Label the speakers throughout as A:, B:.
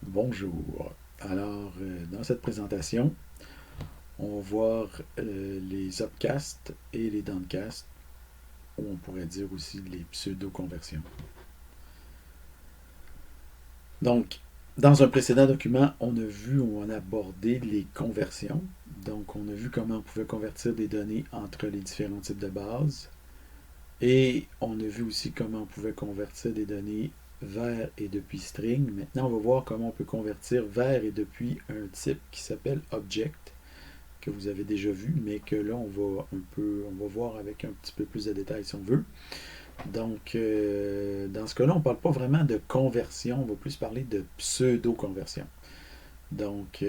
A: Bonjour. Alors, dans cette présentation, on va voir les upcasts et les downcasts, ou on pourrait dire aussi les pseudo-conversions. Donc, dans un précédent document, on a vu ou on a abordé les conversions. Donc, on a vu comment on pouvait convertir des données entre les différents types de bases. Et on a vu aussi comment on pouvait convertir des données vers et depuis string. Maintenant, on va voir comment on peut convertir vers et depuis un type qui s'appelle object, que vous avez déjà vu, mais que là, on va voir avec un petit peu plus de détails si on veut. Donc, dans ce cas-là, on ne parle pas vraiment de conversion, on va plus parler de pseudo-conversion. Donc,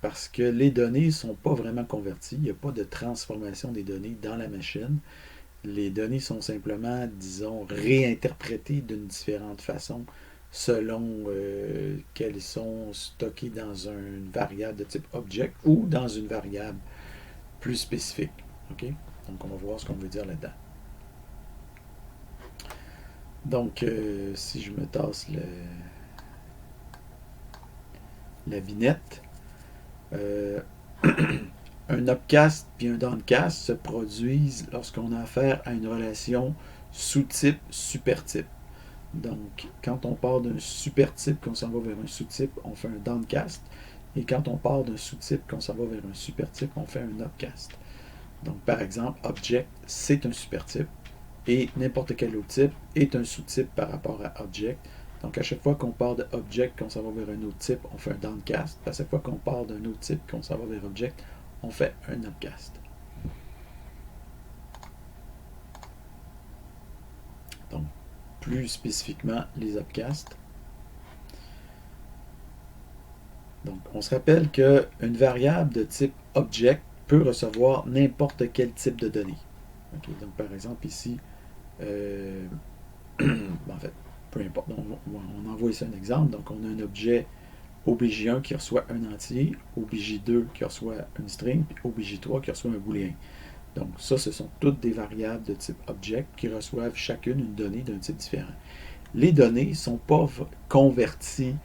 A: parce que les données ne sont pas vraiment converties, il n'y a pas de transformation des données dans la machine. Les données sont simplement, disons, réinterprétées d'une différente façon selon qu'elles sont stockées dans une variable de type object ou dans une variable plus spécifique. OK? Donc, on va voir ce qu'on veut dire là-dedans. Donc, si je me tasse la vignette, euh, un upcast puis un downcast se produisent lorsqu'on a affaire à une relation sous-type-supertype. Donc, quand on part d'un supertype qu'on s'en va vers un sous-type, on fait un downcast. Et quand on part d'un sous-type qu'on s'en va vers un supertype, on fait un upcast. Donc, par exemple, object, c'est un supertype. Et n'importe quel autre type est un sous-type par rapport à object. Donc, à chaque fois qu'on part de object, qu'on s'en va vers un autre type, on fait un downcast. À chaque fois qu'on part d'un autre type, qu'on s'en va vers object, on fait un upcast. Donc, plus spécifiquement, les upcasts. Donc, on se rappelle qu'une variable de type object peut recevoir n'importe quel type de données. Okay? Donc, par exemple, ici, en fait, peu importe, on envoie ici un exemple. Donc, on a un objet obj1 qui reçoit un entier, obj2 qui reçoit une string, puis obj3 qui reçoit un booléen. Donc, ça, ce sont toutes des variables de type object qui reçoivent chacune une donnée d'un type différent. Les données ne sont pas converties.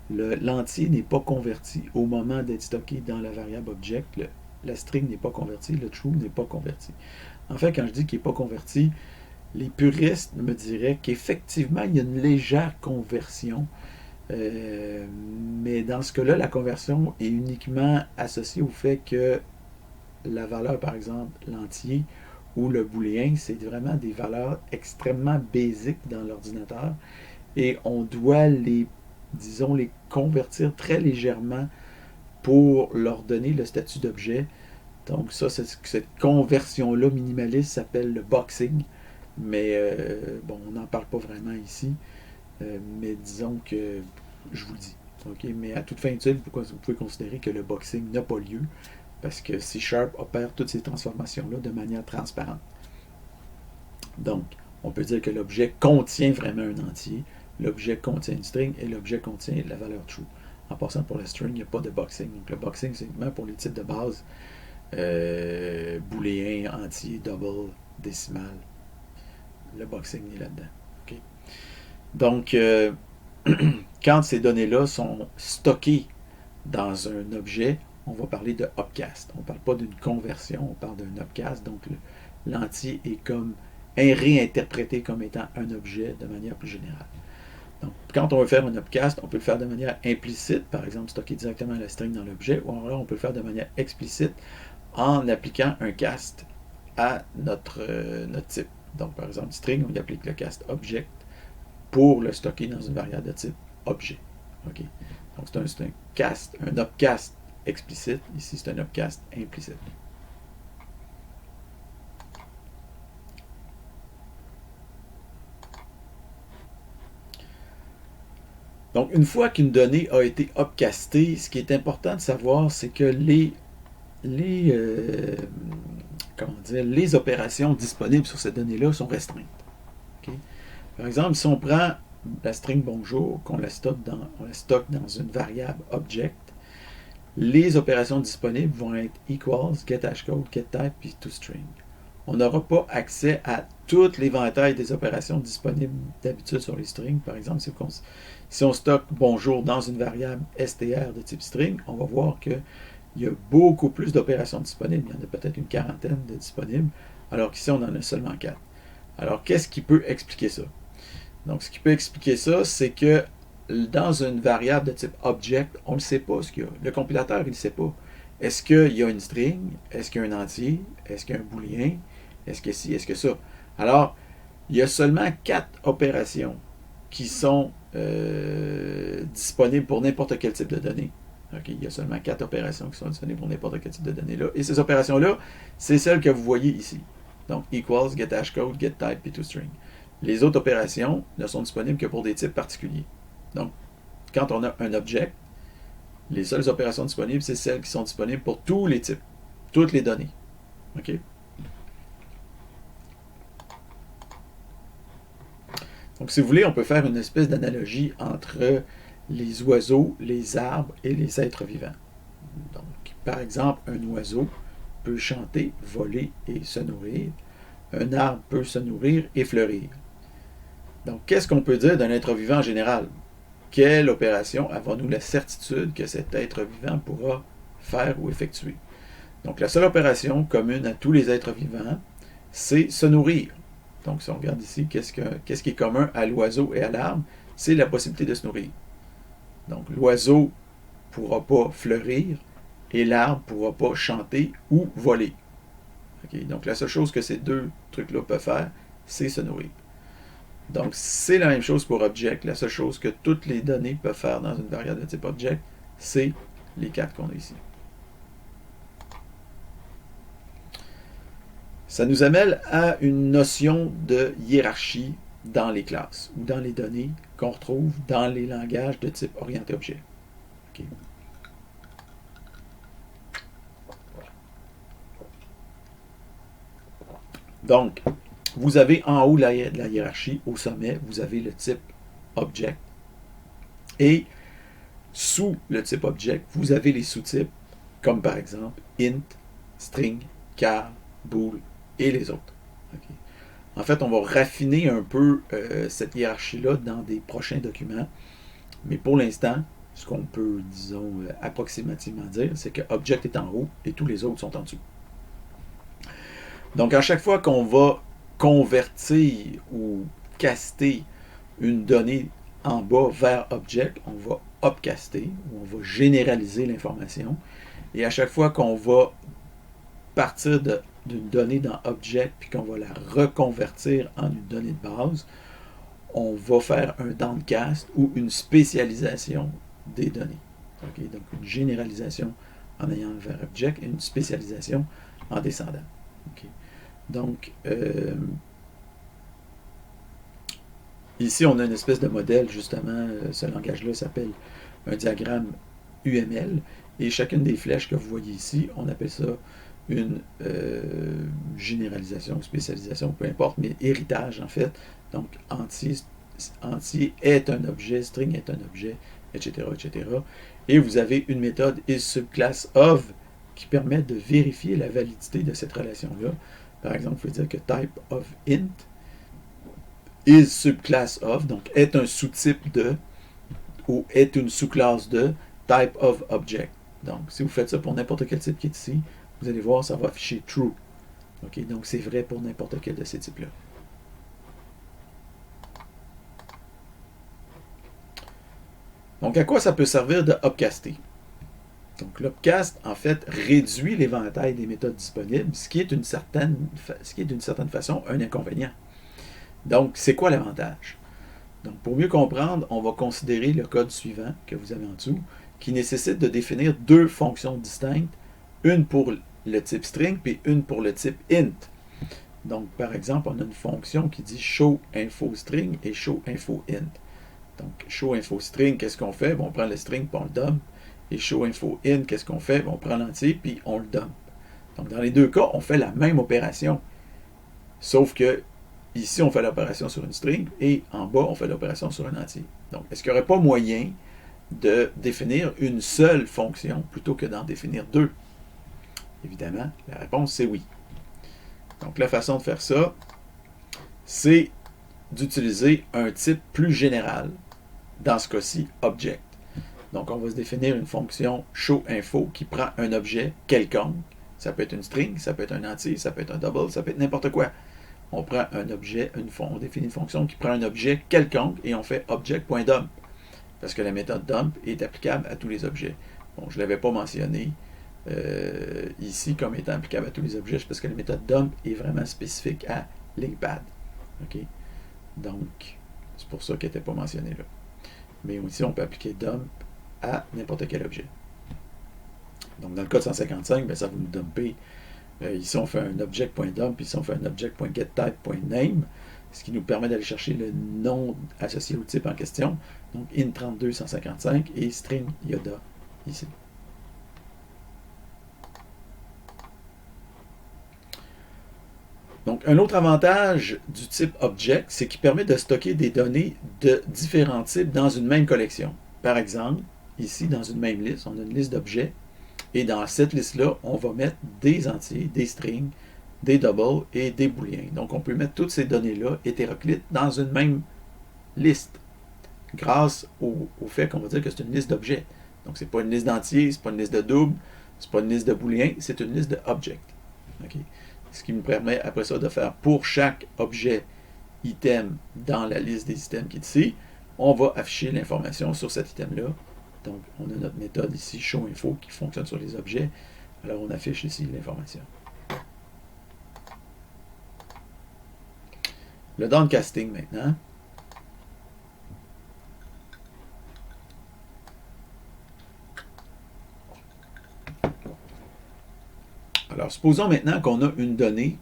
A: L'entier n'est pas converti au moment d'être stocké dans la variable object. La string n'est pas convertie, le true n'est pas converti. En fait, quand je dis qu'il n'est pas converti, les puristes me diraient qu'effectivement, il y a une légère conversion. Mais dans ce cas-là, la conversion est uniquement associée au fait que la valeur, par exemple, l'entier ou le booléen, c'est vraiment des valeurs extrêmement basiques dans l'ordinateur et on doit disons, les convertir très légèrement pour leur donner le statut d'objet. Donc ça, cette conversion-là minimaliste s'appelle le boxing, mais bon, on n'en parle pas vraiment ici, mais disons que je vous le dis. Okay? Mais à toute fin utile, vous pouvez considérer que le boxing n'a pas lieu parce que C# opère toutes ces transformations-là de manière transparente. Donc, on peut dire que l'objet contient vraiment un entier, l'objet contient une string et l'objet contient la valeur true. En passant pour la string, il n'y a pas de boxing. Donc, le boxing, c'est uniquement pour les types de base booléen, entier, double, décimal. Le boxing est là-dedans. Okay? Donc, quand ces données-là sont stockées dans un objet, on va parler de upcast. On ne parle pas d'une conversion, on parle d'un upcast. Donc, l'entier est comme réinterprété comme étant un objet de manière plus générale. Donc, quand on veut faire un upcast, on peut le faire de manière implicite, par exemple stocker directement la string dans l'objet, ou alors on peut le faire de manière explicite en appliquant un cast à notre type. Donc, par exemple, string, on y applique le cast object pour le stocker dans une variable de type objet. Okay? Donc, c'est un cast, un upcast explicite. Ici, c'est un upcast implicite. Donc, une fois qu'une donnée a été upcastée, ce qui est important de savoir, c'est que les, les opérations disponibles sur cette donnée-là sont restreintes. Okay? Par exemple, si on prend la string bonjour, qu'on la stocke dans une variable object, les opérations disponibles vont être equals, getHashcode, getType, puis toString. On n'aura pas accès à tout l'éventail des opérations disponibles d'habitude sur les strings. Par exemple, Si on stocke bonjour dans une variable str de type string, on va voir qu'il y a beaucoup plus d'opérations disponibles. Il y en a peut-être une quarantaine de disponibles, alors qu'ici, on en a seulement 4. Alors, qu'est-ce qui peut expliquer ça? Donc, ce qui peut expliquer ça, c'est que dans une variable de type object, on ne sait pas ce qu'il y a. Le compilateur, il ne sait pas. Est-ce qu'il y a une string? Est-ce qu'il y a un entier? Est-ce qu'il y a un booléen? Est-ce que ci? Est-ce que ça? Alors, il y a seulement 4 opérations qui sont disponibles pour n'importe quel type de données. Okay, il y a seulement 4 opérations qui sont disponibles pour n'importe quel type de données là. Et ces opérations-là, c'est celles que vous voyez ici. Donc, equals, get hashcode, get type et toString. Les autres opérations ne sont disponibles que pour des types particuliers. Donc, quand on a un object, les seules opérations disponibles, c'est celles qui sont disponibles pour tous les types, toutes les données. OK? Donc, si vous voulez, on peut faire une espèce d'analogie entre les oiseaux, les arbres et les êtres vivants. Donc, par exemple, un oiseau peut chanter, voler et se nourrir. Un arbre peut se nourrir et fleurir. Donc, qu'est-ce qu'on peut dire d'un être vivant en général? Quelle opération avons-nous la certitude que cet être vivant pourra faire ou effectuer? Donc, la seule opération commune à tous les êtres vivants, c'est se nourrir. Donc, si on regarde ici, qu'est-ce qui est commun à l'oiseau et à l'arbre? C'est la possibilité de se nourrir. Donc, l'oiseau ne pourra pas fleurir et l'arbre ne pourra pas chanter ou voler. Okay? Donc, la seule chose que ces deux trucs-là peuvent faire, c'est se nourrir. Donc, c'est la même chose pour object. La seule chose que toutes les données peuvent faire dans une variable de type object, c'est les 4 qu'on a ici. Ça nous amène à une notion de hiérarchie dans les classes ou dans les données qu'on retrouve dans les langages de type orienté-objet. Okay. Donc, vous avez en haut la hiérarchie, au sommet, vous avez le type object. Et sous le type object, vous avez les sous-types, comme par exemple int, string, char, bool et les autres. Okay. En fait, on va raffiner un peu cette hiérarchie-là dans des prochains documents. Mais pour l'instant, ce qu'on peut, disons, approximativement dire, c'est que object est en haut et tous les autres sont en dessous. Donc, à chaque fois qu'on va convertir ou caster une donnée en bas vers object, on va upcaster, ou on va généraliser l'information. Et à chaque fois qu'on va partir d'une donnée dans object, puis qu'on va la reconvertir en une donnée de base, on va faire un downcast ou une spécialisation des données. Okay? Donc, une généralisation en ayant vers object et une spécialisation en descendant. Okay? Donc, ici, on a une espèce de modèle, justement, ce langage-là s'appelle un diagramme UML, et chacune des flèches que vous voyez ici, on appelle ça une généralisation, spécialisation, peu importe, mais héritage, en fait. Donc, entier est un objet, string est un objet, etc., etc. Et vous avez une méthode isSubclassOf qui permet de vérifier la validité de cette relation-là. Par exemple, vous pouvez dire que type of int isSubclassOf, donc est un sous-type de, ou est une sous-classe de type of object. Donc, si vous faites ça pour n'importe quel type qui est ici, vous allez voir, ça va afficher true. Okay? Donc, c'est vrai pour n'importe quel de ces types-là. Donc, à quoi ça peut servir de upcaster? Donc, l'upcast, en fait, réduit l'éventail des méthodes disponibles, ce qui est d'une certaine façon un inconvénient. Donc, c'est quoi l'avantage? Donc, pour mieux comprendre, on va considérer le code suivant que vous avez en dessous, qui nécessite de définir deux fonctions distinctes, une pour le type string, puis une pour le type int. Donc, par exemple, on a une fonction qui dit show info string et show info int. Donc, show info string, qu'est-ce qu'on fait? Bon, on prend le string, puis on le dump. Et show info int, qu'est-ce qu'on fait? Bon, on prend l'entier, puis on le dump. Donc, dans les deux cas, on fait la même opération. Sauf que, ici, on fait l'opération sur une string, et en bas, on fait l'opération sur un entier. Donc, est-ce qu'il n'y aurait pas moyen de définir une seule fonction plutôt que d'en définir deux? Évidemment, la réponse, c'est oui. Donc, la façon de faire ça, c'est d'utiliser un type plus général dans ce cas-ci, object. Donc, on va se définir une fonction showInfo qui prend un objet quelconque. Ça peut être une string, ça peut être un entier, ça peut être un double, ça peut être n'importe quoi. On prend un objet, on définit une fonction qui prend un objet quelconque et on fait object.dump. Parce que la méthode dump est applicable à tous les objets. Bon, je ne l'avais pas mentionné ici comme étant applicable à tous les objets, parce que la méthode dump est vraiment spécifique à LinkPad. OK? Donc, c'est pour ça qu'elle n'était pas mentionnée là. Mais ici, on peut appliquer dump à n'importe quel objet. Donc, dans le cas de 155, bien, ça va nous dumper. Ici, on fait un object.dump, ici, on fait un object.getType.name, ce qui nous permet d'aller chercher le nom associé au type en question. Donc, int32 155 et string Yoda ici. Donc, un autre avantage du type object, c'est qu'il permet de stocker des données de différents types dans une même collection. Par exemple, ici, dans une même liste, on a une liste d'objets, et dans cette liste-là, on va mettre des entiers, des strings, des doubles et des booléens. Donc, on peut mettre toutes ces données-là hétéroclites dans une même liste, grâce au fait qu'on va dire que c'est une liste d'objets. Donc, ce n'est pas une liste d'entiers, ce n'est pas une liste de doubles, ce n'est pas une liste de booléens, c'est une liste d'objets. Okay? Ce qui me permet après ça de faire pour chaque objet item dans la liste des items qui est ici, on va afficher l'information sur cet item-là. Donc, on a notre méthode ici, showInfo, qui fonctionne sur les objets. Alors, on affiche ici l'information. Le downcasting maintenant. Alors, supposons maintenant qu'on a une donnée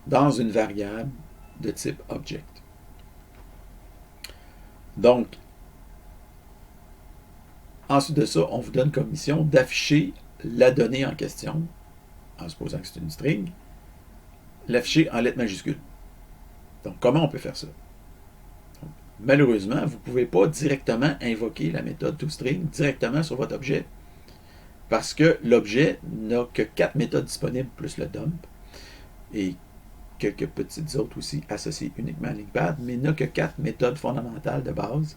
A: dans une variable de type object. Donc, ensuite de ça, on vous donne comme mission d'afficher la donnée en question, en supposant que c'est une string, l'afficher en lettres majuscules. Donc, comment on peut faire ça? Donc, malheureusement, vous ne pouvez pas directement invoquer la méthode toString directement sur votre objet, parce que l'objet n'a que 4 méthodes disponibles plus le dump, et quelques petites autres aussi associées uniquement à LinkPad, mais n'a que 4 méthodes fondamentales de base.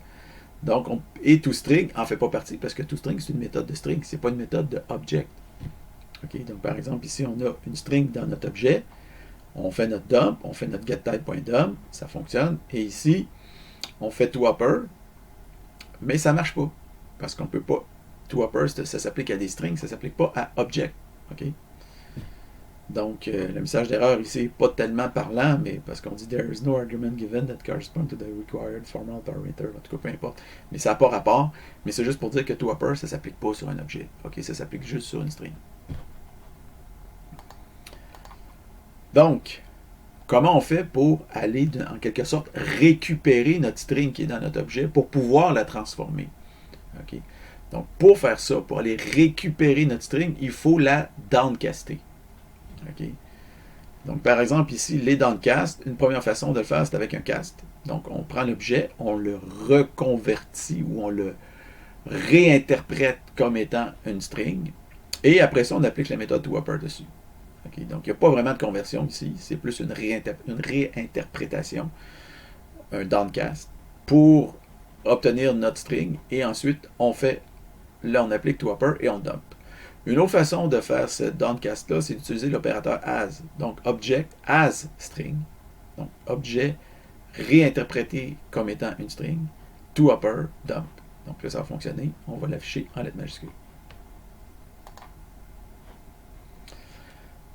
A: Donc, et toString n'en fait pas partie, parce que toString, c'est une méthode de string, ce n'est pas une méthode de object. Okay? Donc, par exemple, ici, on a une string dans notre objet, on fait notre dump, on fait notre getType.dump, ça fonctionne, et ici, on fait toWrapper, mais ça ne marche pas, parce qu'on ne peut pas. toWrapper, ça s'applique à des strings, ça ne s'applique pas à object. Okay? Donc, le message d'erreur ici n'est pas tellement parlant, mais parce qu'on dit « There is no argument given that correspond to the required formal parameter », en tout cas, peu importe. Mais ça n'a pas rapport, mais c'est juste pour dire que toWrapper, ça ne s'applique pas sur un objet. OK, ça s'applique juste sur une string. Donc, comment on fait pour aller, en quelque sorte, récupérer notre string qui est dans notre objet pour pouvoir la transformer? OK. Donc, pour faire ça, pour aller récupérer notre string, il faut la downcaster. OK. Donc, par exemple, ici, les downcast, une première façon de le faire, c'est avec un cast. Donc, on prend l'objet, on le reconvertit ou on le réinterprète comme étant une string, et après ça, on applique la méthode toWrapper dessus. Okay. Donc, il n'y a pas vraiment de conversion ici, c'est plus une réinterprétation, un downcast, pour obtenir notre string, et ensuite, on fait, là, on applique toWrapper et on dump. Une autre façon de faire ce downcast-là, c'est d'utiliser l'opérateur as. Donc, object as string. Donc, objet réinterprété comme étant une string. toWrapper, dump. Donc là, ça va fonctionner. On va l'afficher en lettres majuscules.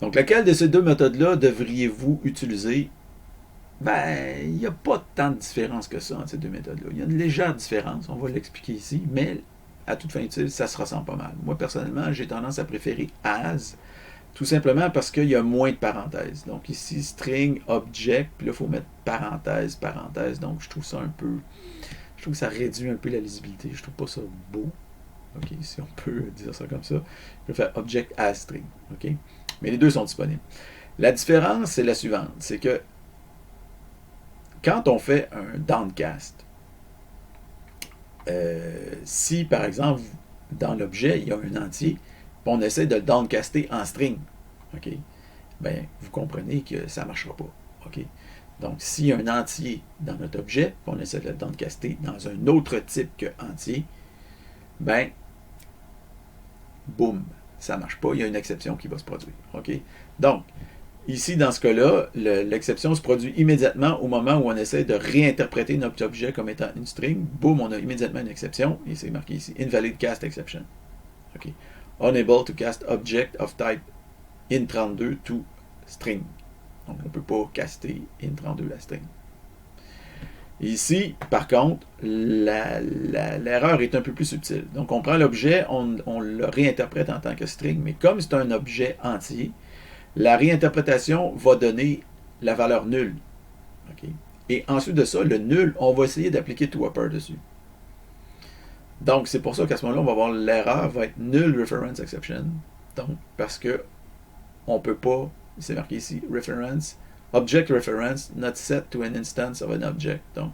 A: Donc, laquelle de ces deux méthodes-là devriez-vous utiliser? Ben, il n'y a pas tant de différence que ça entre ces deux méthodes-là. Il y a une légère différence, on va l'expliquer ici, mais à toute fin utile, ça se ressemble pas mal. Moi, personnellement, j'ai tendance à préférer as, tout simplement parce qu'il y a moins de parenthèses. Donc ici, string, object, puis là, il faut mettre parenthèse, parenthèse. Donc, je trouve ça un peu... Je trouve que ça réduit un peu la lisibilité. Je trouve pas ça beau. OK, si on peut dire ça comme ça. Je vais faire object as string. OK? Mais les deux sont disponibles. La différence, c'est la suivante. C'est que quand on fait un downcast, si, par exemple, dans l'objet, il y a un entier, on essaie de le downcaster en string, OK? Ben, vous comprenez que ça ne marchera pas, OK? Donc, s'il y a un entier dans notre objet, on essaie de le downcaster dans un autre type que entier, ben, boum, ça ne marche pas, il y a une exception qui va se produire. Okay? Donc, ici, dans ce cas-là, l'exception se produit immédiatement au moment où on essaie de réinterpréter notre objet comme étant une string. Boum, on a immédiatement une exception, et c'est marqué ici, invalid cast exception. Okay? Unable to cast object of type int32 to string. Donc, on ne peut pas caster int32 la string. Ici, par contre, l'erreur est un peu plus subtile. Donc, on prend l'objet, on le réinterprète en tant que string, mais comme c'est un objet entier, la réinterprétation va donner la valeur nulle. Okay? Et ensuite de ça, le nul, on va essayer d'appliquer toWrapper dessus. Donc, c'est pour ça qu'à ce moment-là, on va voir l'erreur va être null reference exception. Donc, parce que on ne peut pas, c'est marqué ici, reference, object reference not set to an instance of an object. Donc,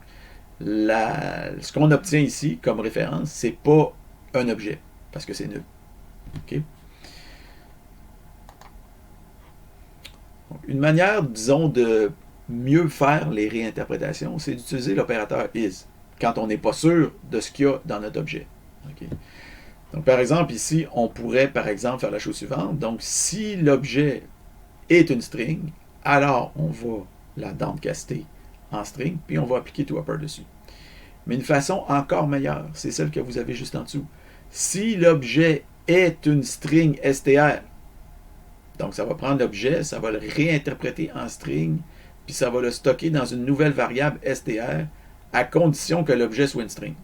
A: ce qu'on obtient ici comme référence, c'est pas un objet, parce que c'est nul. Okay? Donc, une manière, disons, de mieux faire les réinterprétations, c'est d'utiliser l'opérateur is, quand on n'est pas sûr de ce qu'il y a dans notre objet. Okay? Donc, par exemple, ici, on pourrait, par exemple, faire la chose suivante. Donc, si l'objet est une string, alors on va la downcaster en string, puis on va appliquer toWrapper dessus. Mais une façon encore meilleure, c'est celle que vous avez juste en dessous. Si l'objet est une string str, donc ça va prendre l'objet, ça va le réinterpréter en string, puis ça va le stocker dans une nouvelle variable str, à condition que l'objet soit une string.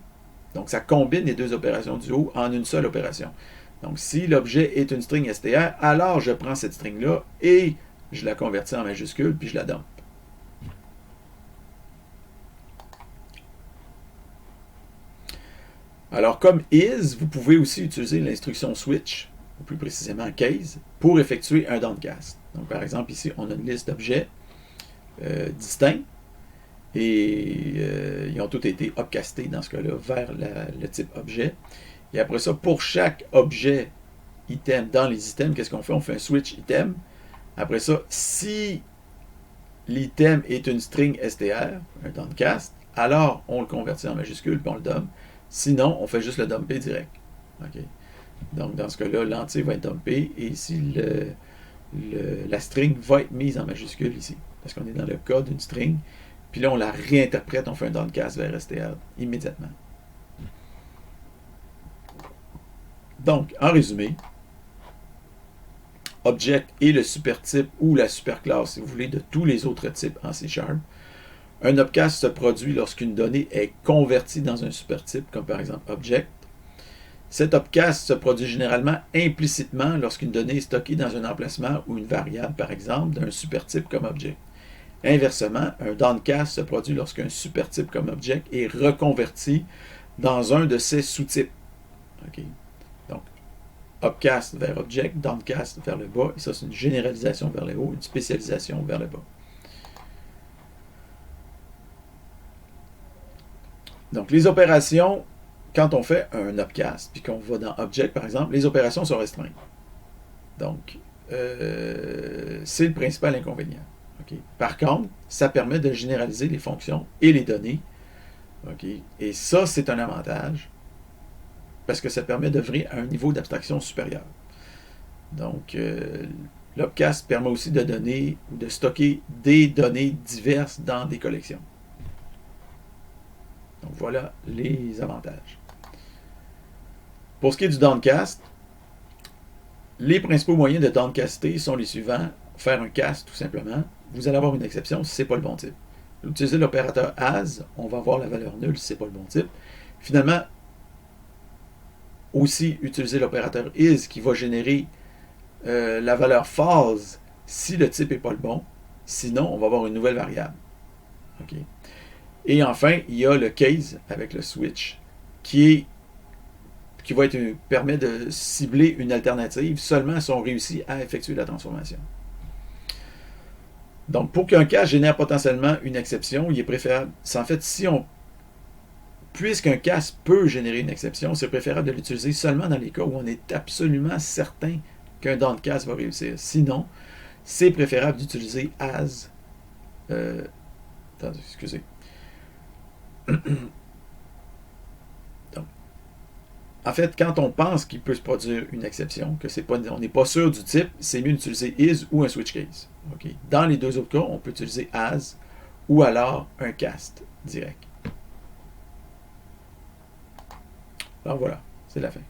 A: Donc, ça combine les deux opérations du haut en une seule opération. Donc, si l'objet est une string str, alors je prends cette string-là et je la convertis en majuscule, puis je la dump. Alors, comme is, vous pouvez aussi utiliser l'instruction switch, ou plus précisément case, pour effectuer un downcast. Donc, par exemple, ici, on a une liste d'objets distincts, et ils ont tous été upcastés dans ce cas-là vers le type objet. Et après ça, pour chaque objet item dans les items, qu'est-ce qu'on fait? On fait un switch item. Après ça, si l'item est une string str, un downcast, alors on le convertit en majuscule puis on le dump. Sinon, on fait juste le dumper direct. Okay. Donc, dans ce cas-là, l'entier va être dumpé et ici, la string va être mise en majuscule ici. Parce qu'on est dans le cas d'une string. Puis là, on la réinterprète, on fait un downcast vers str immédiatement. Donc, en résumé, object est le supertype ou la superclasse, si vous voulez, de tous les autres types en C#. Un upcast se produit lorsqu'une donnée est convertie dans un supertype, comme par exemple object. Cet upcast se produit généralement implicitement lorsqu'une donnée est stockée dans un emplacement ou une variable, par exemple, d'un supertype comme object. Inversement, un downcast se produit lorsqu'un supertype comme object est reconverti dans un de ses sous-types. Okay. Donc, upcast vers object, downcast vers le bas, et ça c'est une généralisation vers le haut, une spécialisation vers le bas. Donc, les opérations, quand on fait un upcast, puis qu'on va dans object par exemple, les opérations sont restreintes. Donc, c'est le principal inconvénient. Okay. Par contre, ça permet de généraliser les fonctions et les données. Okay. Et ça, c'est un avantage parce que ça permet d'œuvrer à un niveau d'abstraction supérieur. Donc, l'upcast permet aussi de donner ou de stocker des données diverses dans des collections. Donc, voilà les avantages. Pour ce qui est du downcast, les principaux moyens de downcaster sont les suivants. Faire un cast, tout simplement. Vous allez avoir une exception si ce n'est pas le bon type. Utiliser l'opérateur as, on va avoir la valeur nulle si ce n'est pas le bon type. Finalement, aussi utiliser l'opérateur is qui va générer la valeur false si le type n'est pas le bon. Sinon, on va avoir une nouvelle variable. Okay. Et enfin, il y a le case avec le switch qui permet de cibler une alternative seulement si on réussit à effectuer la transformation. Donc, pour qu'un cast génère potentiellement une exception, il est préférable. En fait, puisqu'un cast peut générer une exception, c'est préférable de l'utiliser seulement dans les cas où on est absolument certain qu'un downcast va réussir. Sinon, c'est préférable d'utiliser as Attendez, excusez. Donc, en fait, quand on pense qu'il peut se produire une exception, que c'est pas, on n'est pas sûr du type, c'est mieux d'utiliser is ou un switch case. Okay? Dans les deux autres cas, on peut utiliser as ou alors un cast direct. Alors voilà, c'est la fin.